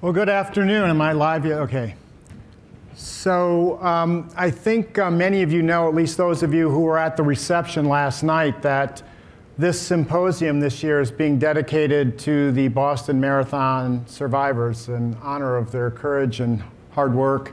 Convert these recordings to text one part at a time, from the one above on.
Well, good afternoon. Am I live yet? Okay. So I think many of you know, at least those of you who were at the reception last night, that this symposium this year is being dedicated to the Boston Marathon survivors in honor of their courage and hard work.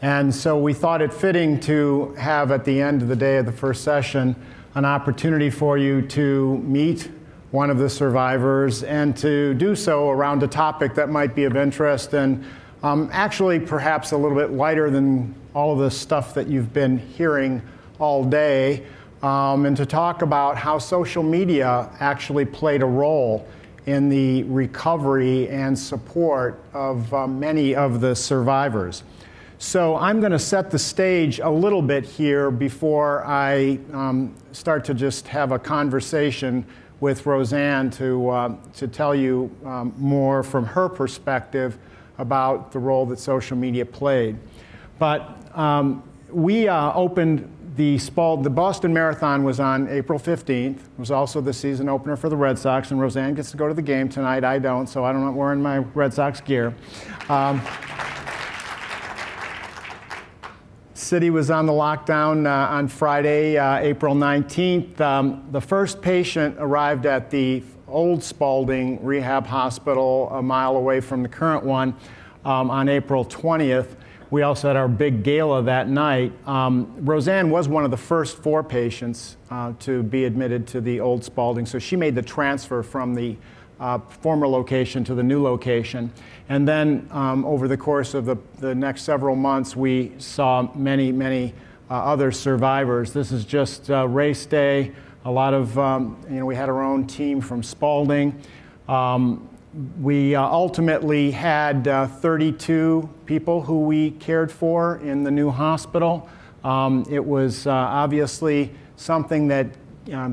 And so we thought it fitting to have at the end of the day of the first session an opportunity for you to meet one of the survivors and to do so around a topic that might be of interest and actually perhaps a little bit lighter than all of the stuff that you've been hearing all day, and to talk about how social media actually played a role in the recovery and support of many of the survivors. So I'm going to set the stage a little bit here before I start to just have a conversation with Roseanne to tell you more from her perspective about the role that social media played. But we opened the Boston Marathon was on April 15th. It was also the season opener for the Red Sox, and Roseanne gets to go to the game tonight. I don't, so I'm not wearing my Red Sox gear. City was on the lockdown on Friday, April 19th. The first patient arrived at the old Spaulding Rehab Hospital a mile away from the current one on April 20th. We also had our big gala that night. Roseanne was one of the first 4 patients to be admitted to the old Spaulding, so she made the transfer from the former location to the new location. And then over the course of the next several months, we saw many other survivors. This is just race day. A lot of, we had our own team from Spaulding. We ultimately had 32 people who we cared for in the new hospital. It was obviously something that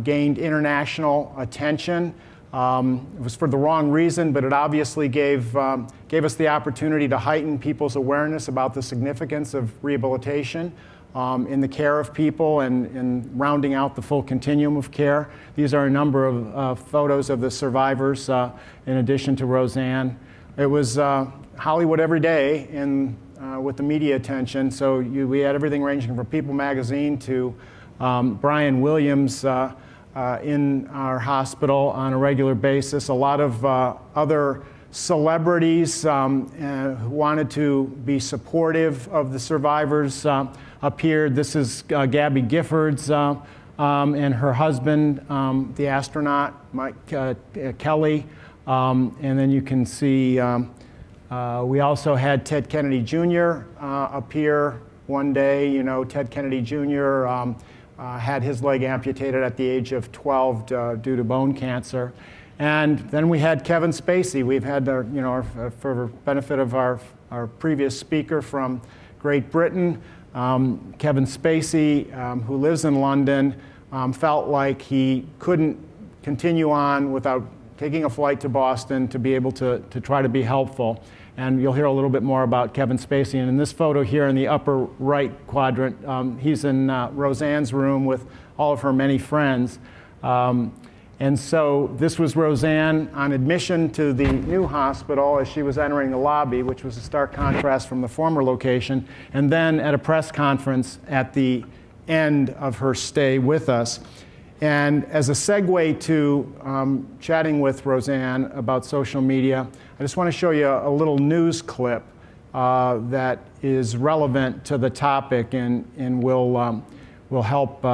gained international attention. It was for the wrong reason, but it obviously gave us the opportunity to heighten people's awareness about the significance of rehabilitation in the care of people and rounding out the full continuum of care. These are a number of photos of the survivors in addition to Roseanne. It was Hollywood every day with the media attention. So we had everything ranging from People magazine to Brian Williams in our hospital on a regular basis. A lot of other celebrities who wanted to be supportive of the survivors appeared. This is Gabby Giffords and her husband, the astronaut, Mike Kelly. And then you can see we also had Ted Kennedy Jr. Appear one day. You know, Ted Kennedy Jr. Had his leg amputated at the age of 12 due to bone cancer. And then we had Kevin Spacey. We've had, for benefit of our previous speaker from Great Britain, Kevin Spacey, who lives in London, felt like he couldn't continue on without taking a flight to Boston to be able to try to be helpful. And you'll hear a little bit more about Kevin Spacey. And in this photo here in the upper right quadrant, he's in Roseanne's room with all of her many friends. And so this was Roseanne on admission to the new hospital as she was entering the lobby, which was a stark contrast from the former location, and then at a press conference at the end of her stay with us. And as a segue to chatting with Roseanne about social media, I just want to show you a little news clip that is relevant to the topic and will help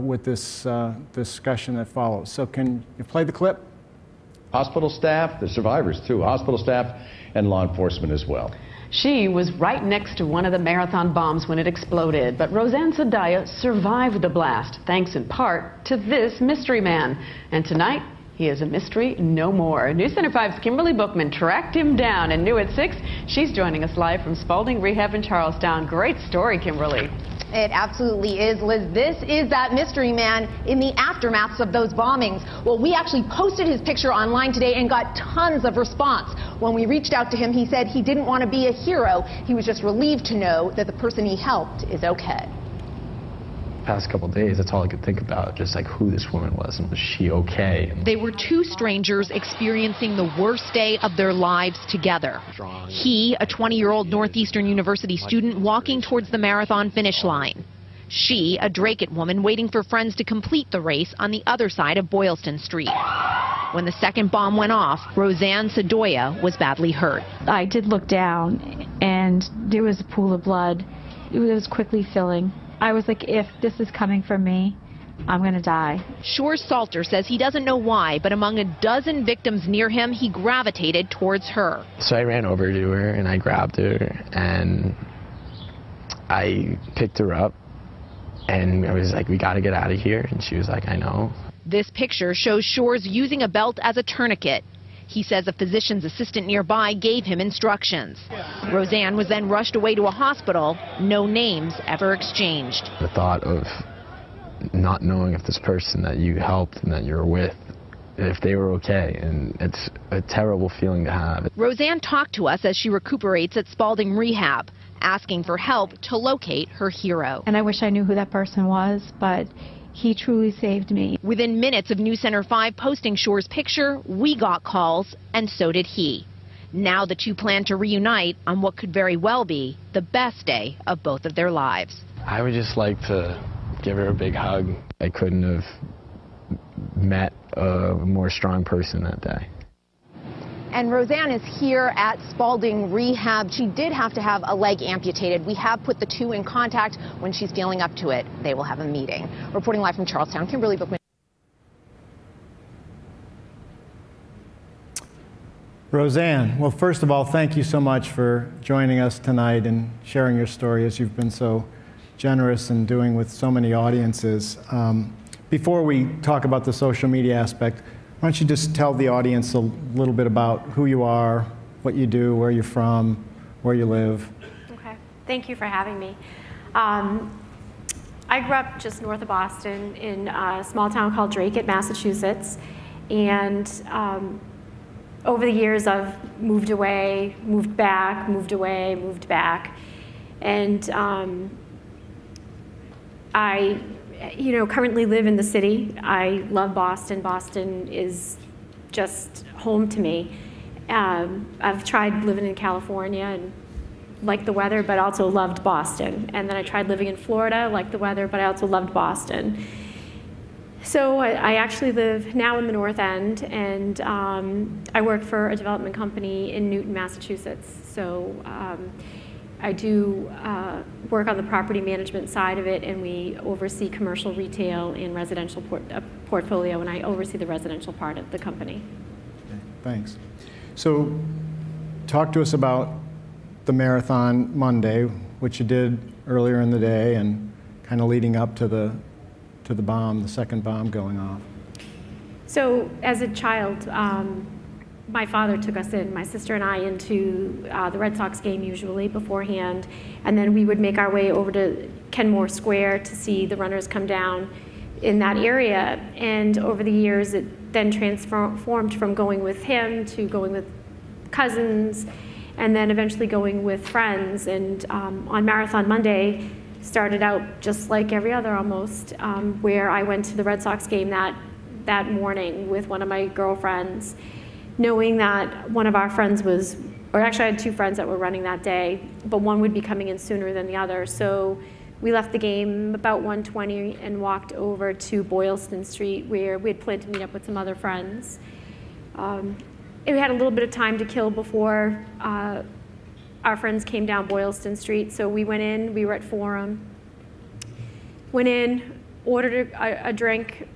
with this discussion that follows. So can you play the clip? Hospital staff, the survivors too, hospital staff and law enforcement as well. She was right next to one of the marathon bombs when it exploded, but Roseanne Zendaya survived the blast, thanks in part to this mystery man. And tonight, he is a mystery no more. News Center 5's Kimberly Bookman tracked him down and knew at 6. She's joining us live from Spaulding Rehab in Charlestown. Great story, Kimberly. It absolutely is, Liz. This is that mystery man in the aftermaths of those bombings. Well, we actually posted his picture online today and got tons of response. When we reached out to him, he said he didn't want to be a hero. He was just relieved to know that the person he helped is okay. past couple days, that's all I could think about, just like who this woman was and was she okay? They were two strangers experiencing the worst day of their lives together. He, a 20-year-old Northeastern University student walking towards the marathon finish line. She, a Dracut woman waiting for friends to complete the race on the other side of Boylston Street. When the second bomb went off, Roseanne Sadoya was badly hurt. I did look down, and there was a pool of blood. It was quickly filling. I was like, if this is coming from me, I'm going to die. Shores Salter says he doesn't know why, but among a dozen victims near him, he gravitated towards her. So I ran over to her, and I grabbed her, and I picked her up, and I was like, we got to get out of here, and she was like, I know. This picture shows Shores using a belt as a tourniquet. He says a physician's assistant nearby gave him instructions. Roseanne was then rushed away to a hospital. No names ever exchanged. The thought of not knowing if this person that you helped and that you're with, if they were okay, and it's a terrible feeling to have. Roseanne talked to us as she recuperates at Spalding Rehab, asking for help to locate her hero. And I wish I knew who that person was, but he truly saved me. Within minutes of News Center 5 posting Shore's picture, we got calls, and so did he. Now the two plan to reunite on what could very well be the best day of both of their lives. I would just like to give her a big hug. I couldn't have met a more strong person that day. And Roseanne is here at Spalding Rehab. She did have to have a leg amputated. We have put the two in contact. When she's feeling up to it, they will have a meeting. Reporting live from Charlestown, Kimberly Bookman. Roseanne, well, first of all, thank you so much for joining us tonight and sharing your story, as you've been so generous and doing with so many audiences. Before we talk about the social media aspect, why don't you just tell the audience a little bit about who you are, what you do, where you're from, where you live. Okay, thank you for having me. I grew up just north of Boston in a small town called Dracut, Massachusetts. And over the years, I've moved away, moved back, moved away, moved back. And I currently live in the city. I love Boston. Boston is just home to me. I've tried living in California and liked the weather, but also loved Boston. And then I tried living in Florida, liked the weather, but I also loved Boston. So I actually live now in the North End, and I work for a development company in Newton, Massachusetts. So I do work on the property management side of it, and we oversee commercial, retail, and residential portfolio, and I oversee the residential part of the company. Okay, thanks. So talk to us about the Marathon Monday, which you did earlier in the day and kind of leading up to the bomb, the second bomb going off. So as a child, my father took us in, my sister and I, into the Red Sox game usually beforehand, and then we would make our way over to Kenmore Square to see the runners come down in that area. And over the years, it then transformed from going with him to going with cousins, and then eventually going with friends. And on Marathon Monday, started out just like every other almost, where I went to the Red Sox game that morning with one of my girlfriends, knowing that one of our friends was, or actually I had two friends that were running that day, but one would be coming in sooner than the other. So we left the game about 1:20 and walked over to Boylston Street, where we had planned to meet up with some other friends. We had a little bit of time to kill before our friends came down Boylston Street, so we went in, we were at Forum. Went in, ordered a drink,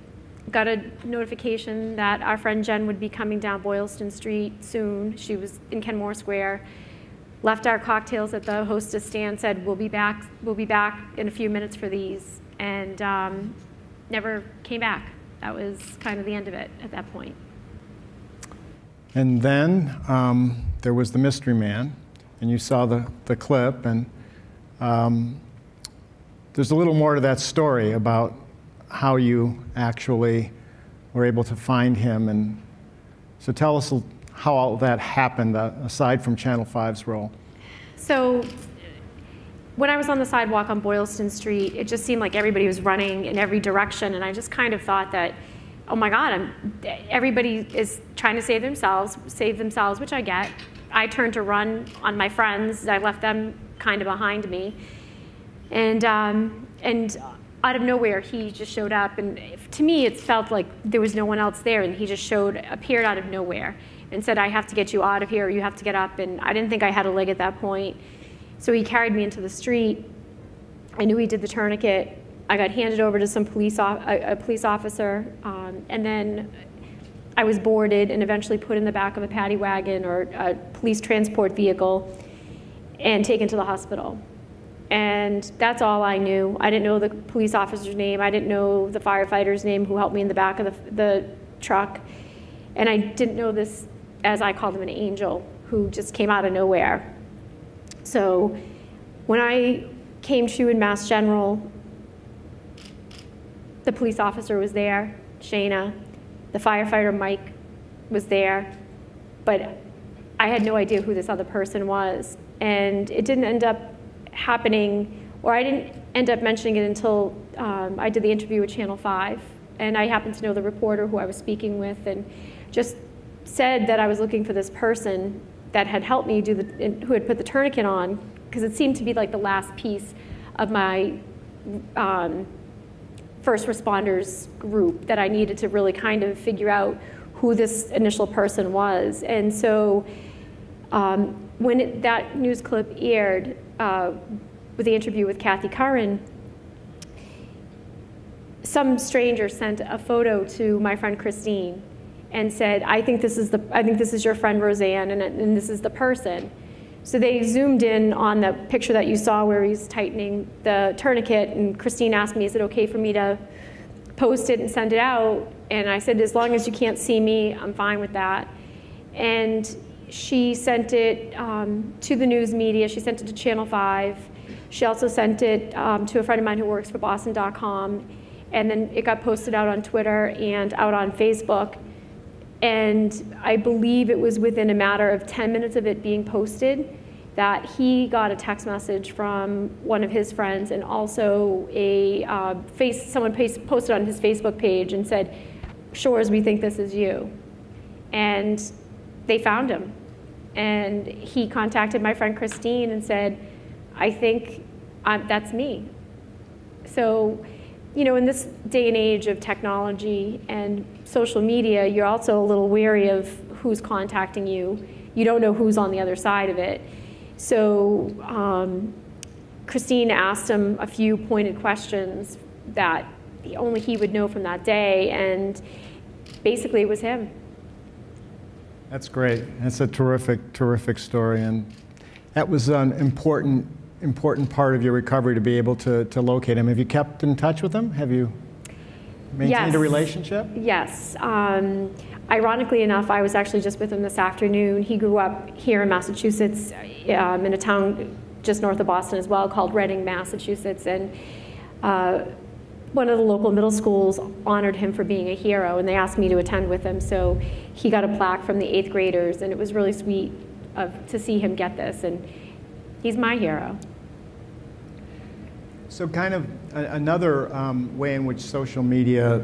got a notification that our friend Jen would be coming down Boylston Street soon. She was in Kenmore Square. Left our cocktails at the hostess stand, said we'll be back in a few minutes for these, and never came back. That was kind of the end of it at that point. And then there was the mystery man, and you saw the clip, and there's a little more to that story about how you actually were able to find him. And so tell us how all that happened, aside from Channel 5's role. So when I was on the sidewalk on Boylston Street, it just seemed like everybody was running in every direction, and I just kind of thought that, oh my God, everybody is trying to save themselves, which I get. I turned to run on my friends. I left them kind of behind me. And out of nowhere, he just showed up. And to me, it felt like there was no one else there. And he just appeared out of nowhere and said, I have to get you out of here. You have to get up. And I didn't think I had a leg at that point. So he carried me into the street. I knew he did the tourniquet. I got handed over to a police officer, and then I was boarded and eventually put in the back of a paddy wagon or a police transport vehicle and taken to the hospital. And that's all I knew. I didn't know the police officer's name. I didn't know the firefighter's name who helped me in the back of the truck. And I didn't know this, as I called him, an angel who just came out of nowhere. So when I came to in Mass General, the police officer was there, Shayna. The firefighter, Mike, was there. But I had no idea who this other person was. And it didn't end up happening, or I didn't end up mentioning it until I did the interview with Channel 5. And I happened to know the reporter who I was speaking with, and just said that I was looking for this person that had helped me who had put the tourniquet on, because it seemed to be like the last piece of my first responders group that I needed to really kind of figure out who this initial person was. And so when that news clip aired with the interview with Kathy Curran, some stranger sent a photo to my friend Christine and said, I think this is your friend Roseanne, and this is the person. So they zoomed in on the picture that you saw where he's tightening the tourniquet, and Christine asked me, is it okay for me to post it and send it out? And I said, as long as you can't see me, I'm fine with that. And she sent it to the news media. She sent it to Channel 5. She also sent it to a friend of mine who works for Boston.com. And then it got posted out on Twitter and out on Facebook. And I believe it was within a matter of 10 minutes of it being posted that he got a text message from one of his friends, and also someone posted on his Facebook page and said, Shores, we think this is you. And they found him. And he contacted my friend Christine and said, I think that's me. So, you know, in this day and age of technology and social media, you're also a little wary of who's contacting you. You don't know who's on the other side of it. So Christine asked him a few pointed questions that only he would know from that day, and basically it was him. That's great. That's a terrific story, and that was an important part of your recovery, to be able to locate him. Have you kept in touch with him? Have you maintained a relationship? Yes. Ironically enough, I was actually just with him this afternoon. He grew up here in Massachusetts, in a town just north of Boston as well, called Reading, Massachusetts, and one of the local middle schools honored him for being a hero, and they asked me to attend with him. So he got a plaque from the 8th graders, and it was really sweet to see him get this, and he's my hero. So kind of another way in which social media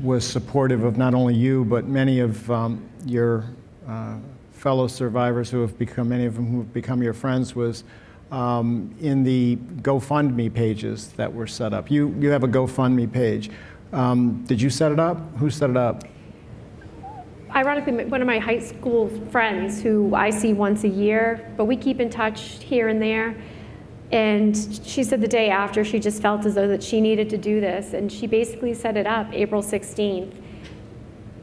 was supportive of not only you, but many of your fellow survivors many of them who have become your friends, was in the GoFundMe pages that were set up. You have a GoFundMe page. Did you set it up? Who set it up? Ironically, one of my high school friends who I see once a year, but we keep in touch here and there. And she said the day after, she just felt as though that she needed to do this. And she basically set it up April 16th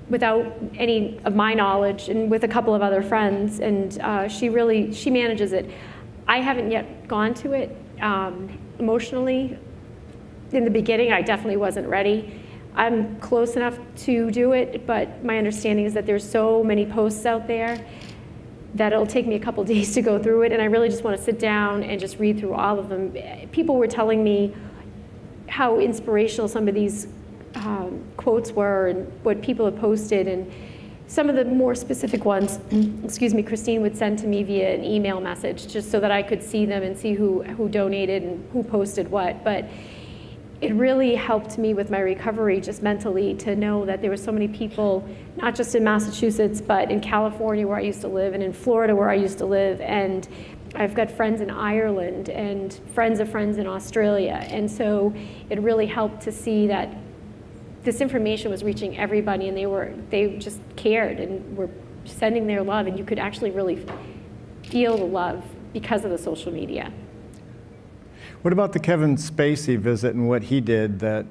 without any of my knowledge, and with a couple of other friends. And she manages it. I haven't yet gone to it emotionally. In the beginning, I definitely wasn't ready. I'm close enough to do it, but my understanding is that there's so many posts out there that it'll take me a couple days to go through it, and I really just want to sit down and just read through all of them. People were telling me how inspirational some of these quotes were and what people have posted, and some of the more specific ones, excuse me, Christine would send to me via an email message just so that I could see them and see who donated and who posted what. But it really helped me with my recovery just mentally to know that there were so many people, not just in Massachusetts, but in California where I used to live and in Florida where I used to live. And I've got friends in Ireland and friends of friends in Australia. And so it really helped to see that this information was reaching everybody, and they just cared and were sending their love, and you could actually really feel the love because of the social media. What about the Kevin Spacey visit and what he did that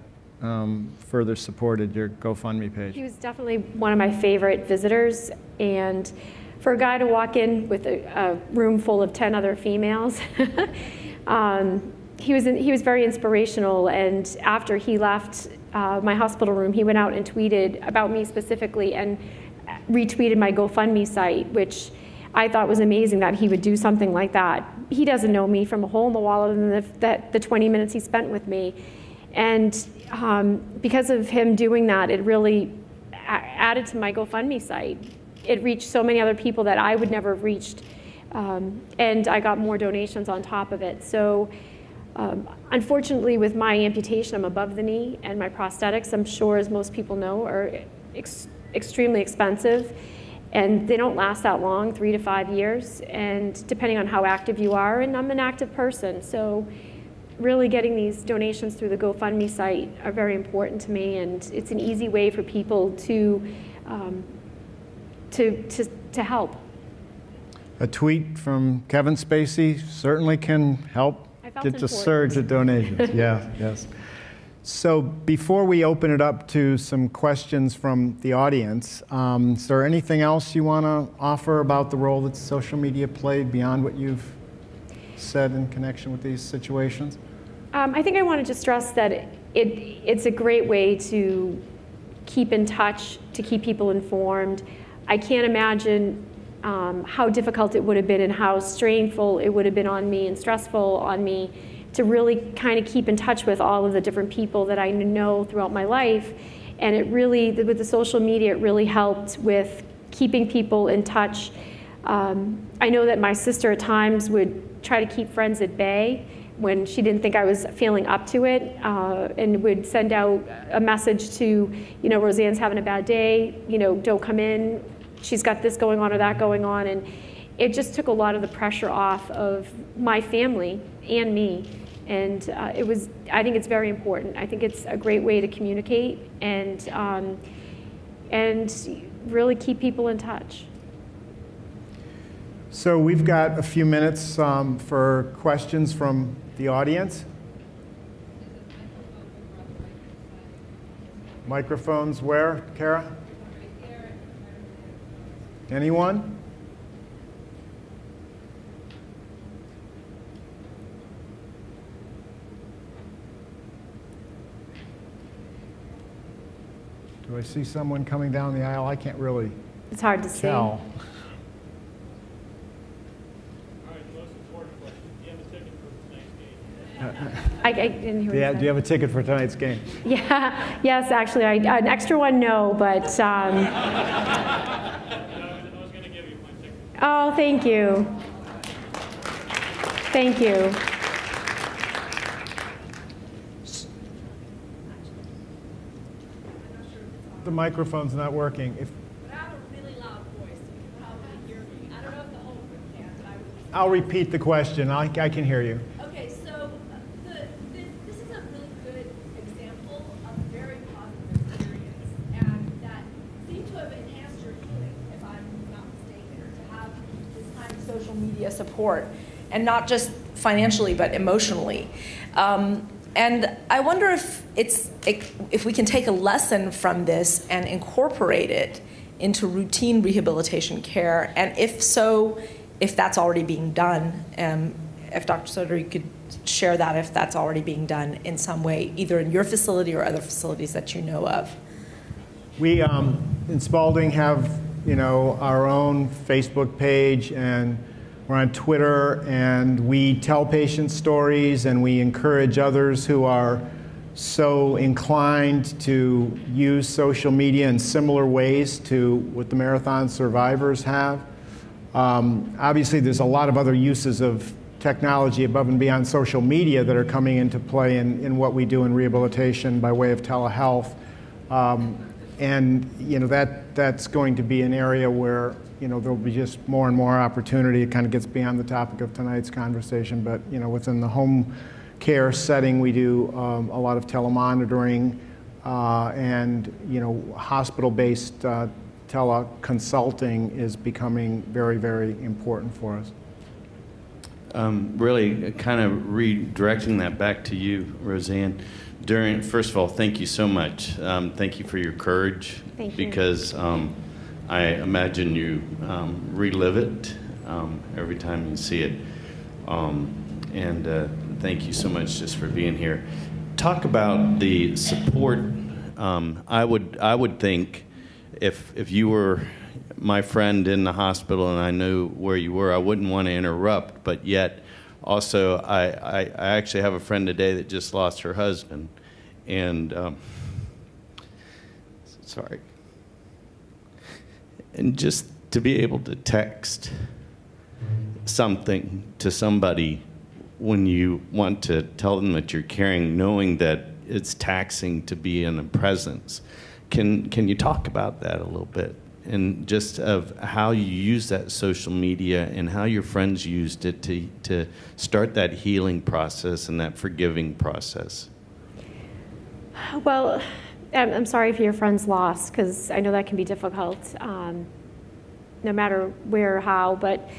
further supported your GoFundMe page? He was definitely one of my favorite visitors, and for a guy to walk in with a room full of 10 other females, he was very inspirational. And after he left my hospital room, he went out and tweeted about me specifically and retweeted my GoFundMe site, which I thought was amazing that he would do something like that. He doesn't know me from a hole in the wall other than the 20 minutes he spent with me. And because of him doing that, it really added to my GoFundMe site. It reached so many other people that I would never have reached, and I got more donations on top of it. So unfortunately, with my amputation, I'm above the knee, and my prosthetics, I'm sure, as most people know, are extremely expensive, and they don't last that long, 3 to 5 years, and depending on how active you are, and I'm an active person, so really getting these donations through the GoFundMe site are very important to me, and it's an easy way for people to help. A tweet from Kevin Spacey certainly can help get a surge of donations. Yeah, yes. So before we open it up to some questions from the audience, is there anything else you want to offer about the role that social media played beyond what you've said in connection with these situations? I think I wanted to stress that it's a great way to keep in touch, to keep people informed. I can't imagine how difficult it would have been and how strainful it would have been on me and stressful on me to really kind of keep in touch with all of the different people that I know throughout my life. And it really, with the social media, it really helped with keeping people in touch. I know that my sister at times would try to keep friends at bay when she didn't think I was feeling up to it, and would send out a message to, Roseanne's having a bad day, don't come in, she's got this going on or that going on, and it just took a lot of the pressure off of my family and me, and I think it's very important. I think it's a great way to communicate and really keep people in touch. So we've got a few minutes for questions from the audience. Microphones where, Kara? Anyone? Do I see someone coming down the aisle? I can't really tell. It's hard to see. I didn't hear what you said. Do you have a ticket for tonight's game? Yeah, yes, actually, an extra one, no, but. Oh, thank you. Thank you. The microphone's not working. I have a really loud voice, so you can probably hear me. I don't know if the whole group can, but I would. I'll repeat the question. I can hear you. Okay, so this is a really good example of a very positive experience, and that seemed to have enhanced your healing, if I'm not mistaken, or to have this kind of social media support, and not just financially, but emotionally. And I wonder if we can take a lesson from this and incorporate it into routine rehabilitation care, and if so, if that's already being done, if Dr. Soter, you could share that, if that's already being done in some way, either in your facility or other facilities that you know of. We in Spalding have our own Facebook page, and we're on Twitter, and we tell patient stories, and we encourage others who are so inclined to use social media in similar ways to what the marathon survivors have. Obviously, there's a lot of other uses of technology above and beyond social media that are coming into play in what we do in rehabilitation by way of telehealth. And that's going to be an area where there'll be just more and more opportunity. It kind of gets beyond the topic of tonight's conversation, but within the home care setting, we do a lot of telemonitoring and hospital-based teleconsulting is becoming very, very important for us. Really kind of redirecting that back to you, Roseanne. First of all, thank you so much. Thank you for your courage. Thank you. Because I imagine you relive it every time you see it. And thank you so much just for being here. Talk about the support. I would think if you were my friend in the hospital and I knew where you were, I wouldn't want to interrupt, but yet also I actually have a friend today that just lost her husband, and sorry. And just to be able to text something to somebody when you want to tell them that you're caring, knowing that it's taxing to be in a presence. Can you talk about that a little bit? And just of how you use that social media and how your friends used it to start that healing process and that forgiving process. Well, I'm sorry for your friend's loss, because I know that can be difficult, no matter where or how. But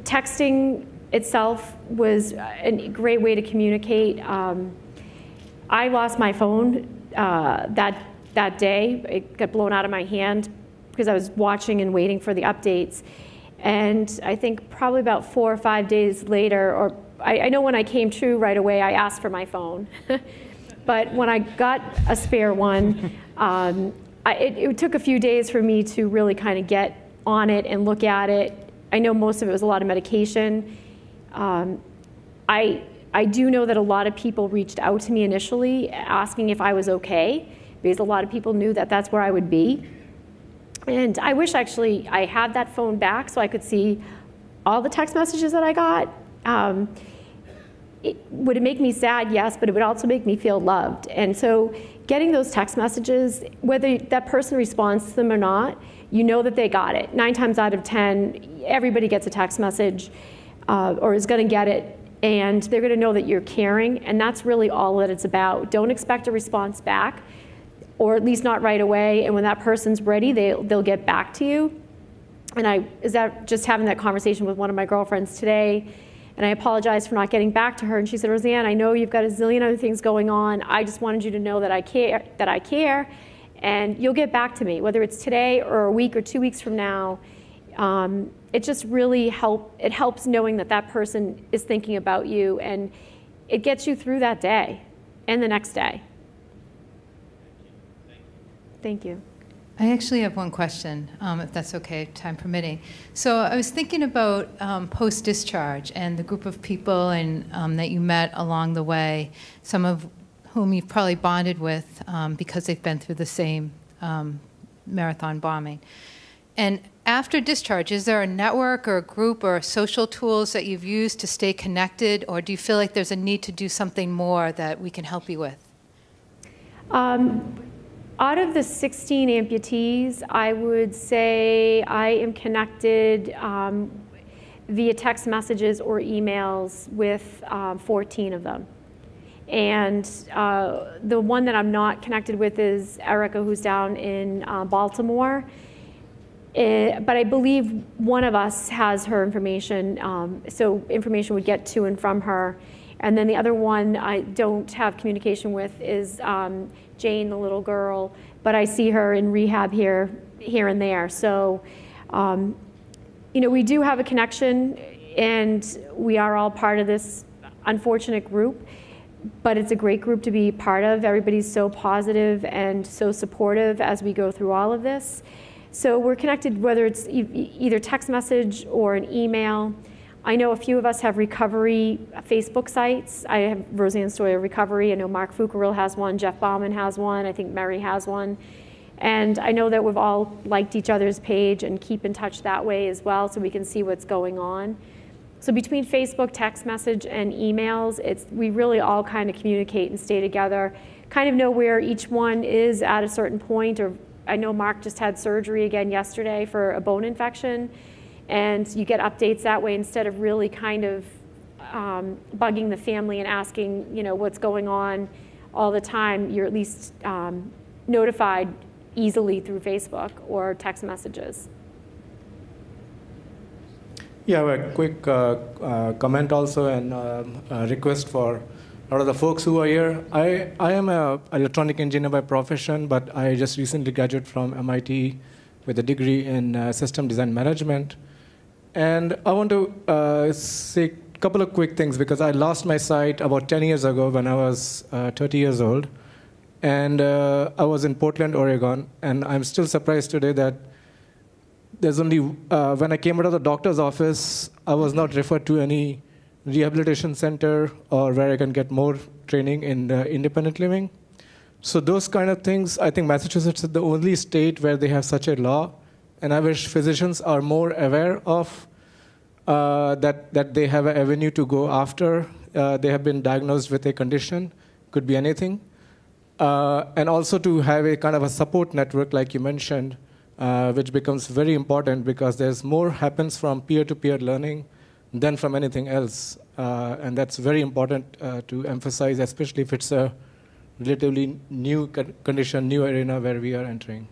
texting itself was a great way to communicate. I lost my phone that day. It got blown out of my hand because I was watching and waiting for the updates. And I think probably about 4 or 5 days later, or I know when I came to right away, I asked for my phone. But when I got a spare one, it took a few days for me to really kind of get on it and look at it. I know most of it was a lot of medication. I do know that a lot of people reached out to me initially asking if I was okay, because a lot of people knew that that's where I would be. And I wish actually I had that phone back so I could see all the text messages that I got. Would it make me sad? Yes, but it would also make me feel loved. And so getting those text messages, whether that person responds to them or not, you know that they got it. 9 times out of 10, everybody gets a text message or is going to get it, and they're going to know that you're caring, and that's really all that it's about. Don't expect a response back, or at least not right away, and when that person's ready, they'll get back to you. And I was just having that conversation with one of my girlfriends today, and I apologized for not getting back to her, and she said, Roseanne, I know you've got a zillion other things going on. I just wanted you to know that I care, and you'll get back to me, whether it's today or a week or 2 weeks from now. It just really helps knowing that that person is thinking about you, and it gets you through that day and the next day. Thank you. I actually have one question, if that's okay, time permitting. So I was thinking about post-discharge and the group of people that you met along the way, some of whom you've probably bonded with because they've been through the same marathon bombing. And after discharge, is there a network or a group or social tools that you've used to stay connected, or do you feel like there's a need to do something more that we can help you with? Out of the 16 amputees, I would say I am connected via text messages or emails with 14 of them. And the one that I'm not connected with is Erica, who's down in Baltimore. But I believe one of us has her information, so information would get to and from her. And then the other one I don't have communication with is Jane, the little girl, but I see her in rehab here and there. So, we do have a connection, and we are all part of this unfortunate group, but it's a great group to be part of. Everybody's so positive and so supportive as we go through all of this. So we're connected, whether it's either text message or an email. I know a few of us have recovery Facebook sites. I have Roseanne Stoyer Recovery. I know Mark Fuckerell has one. Jeff Bauman has one. I think Mary has one. And I know that we've all liked each other's page and keep in touch that way as well, so we can see what's going on. So between Facebook, text message, and emails, we really all kind of communicate and stay together, kind of know where each one is at a certain point. Or I know Mark just had surgery again yesterday for a bone infection, and you get updates that way instead of really kind of bugging the family and asking, you know, what's going on all the time. You're at least notified easily through Facebook or text messages. Yeah, a quick comment also, and a request for a lot of the folks who are here. I am an electronic engineer by profession, but I just recently graduated from MIT with a degree in system design management. And I want to say a couple of quick things, because I lost my sight about 10 years ago when I was 30 years old. And I was in Portland, Oregon, and I'm still surprised today that there's only, when I came out of the doctor's office, I was not referred to any rehabilitation center or where I can get more training in independent living. So those kind of things, I think Massachusetts is the only state where they have such a law, and I wish physicians are more aware of that they have an avenue to go after they have been diagnosed with a condition, could be anything. And also to have a kind of a support network, like you mentioned, which becomes very important, because there's more happens from peer-to-peer learning than from anything else. And that's very important to emphasize, especially if it's a relatively new condition, new arena where we are entering.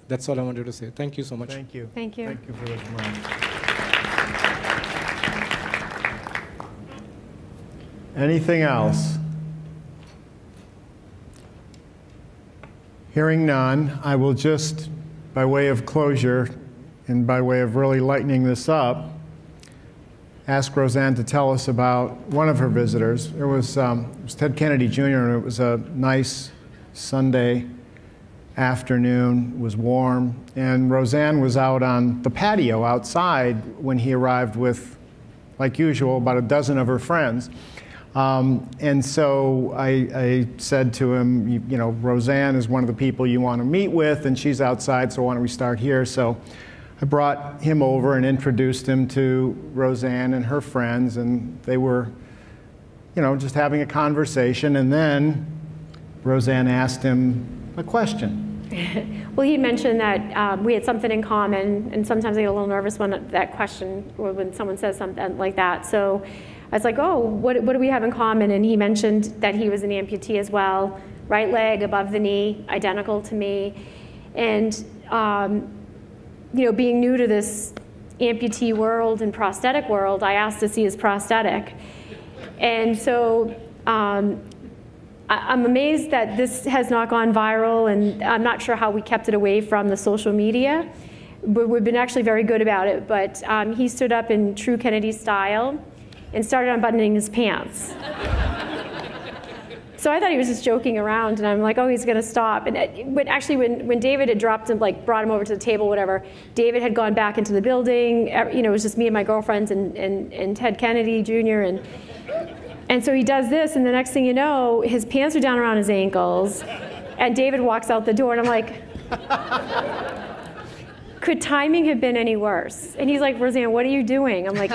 That's all I wanted to say. Thank you so much. Thank you. Thank you. Thank you for this moment. Anything else? Hearing none, I will just, by way of closure and by way of really lightening this up, ask Roseanne to tell us about one of her visitors. It was Ted Kennedy Jr., and it was a nice Sunday afternoon. It was warm, and Roseanne was out on the patio outside when he arrived with, like usual, about a dozen of her friends. And so I said to him, you know, Roseanne is one of the people you want to meet with, and she's outside, so why don't we start here? So I brought him over and introduced him to Roseanne and her friends, and they were, you know, just having a conversation, and then Roseanne asked him a question. Well, he mentioned that we had something in common, and sometimes I get a little nervous when that question, or when someone says something like that. So I was like, oh, what do we have in common? And he mentioned that he was an amputee as well, right leg above the knee, identical to me. And, you know, being new to this amputee world and prosthetic world, I asked to see his prosthetic. And so I'm amazed that this has not gone viral, and I'm not sure how we kept it away from the social media. But we've been actually very good about it. But he stood up in true Kennedy style and started unbuttoning his pants. So I thought he was just joking around, and I'm like, oh, he's gonna stop. But actually, when David had dropped him, like brought him over to the table, whatever, David had gone back into the building. You know, it was just me and my girlfriends and Ted Kennedy Jr. And so he does this, and the next thing you know, his pants are down around his ankles, and David walks out the door, and I'm like, could timing have been any worse? And he's like, Roseanne, what are you doing? I'm like,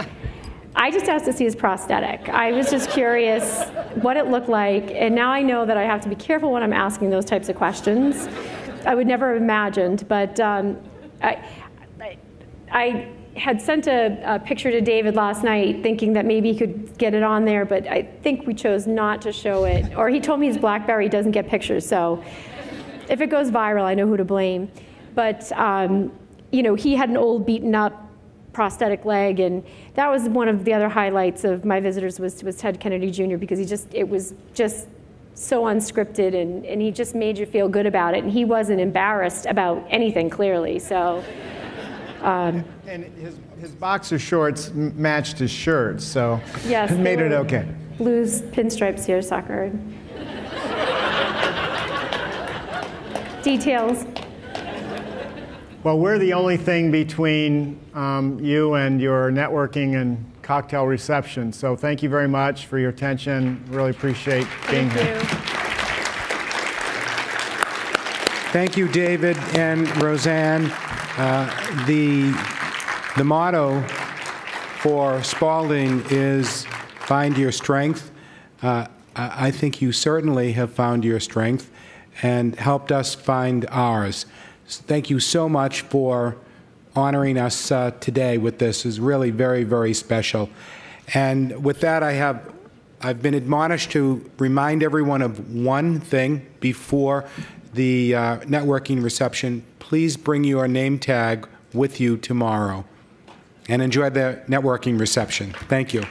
I just asked to see his prosthetic. I was just curious what it looked like, and now I know that I have to be careful when I'm asking those types of questions. I would never have imagined, but I had sent a picture to David last night thinking that maybe he could get it on there, but I think we chose not to show it. Or he told me his BlackBerry doesn't get pictures, so if it goes viral, I know who to blame. But you know, he had an old beaten up prosthetic leg, and that was one of the other highlights of my visitors was Ted Kennedy Jr., because it was just so unscripted, and he just made you feel good about it, and he wasn't embarrassed about anything, clearly. So and his boxer shorts matched his shirt, so yes, it made it okay. Blues pinstripes here, sucker. Details. Well, we're the only thing between you and your networking and cocktail reception. So thank you very much for your attention. Really appreciate being here. Thank you, David and Roseanne. The motto for Spalding is find your strength. I think you certainly have found your strength and helped us find ours. So thank you so much for honoring us today with this. It's really very, very special. And with that, I've been admonished to remind everyone of one thing before the networking reception. Please bring your name tag with you tomorrow. And enjoy the networking reception. Thank you.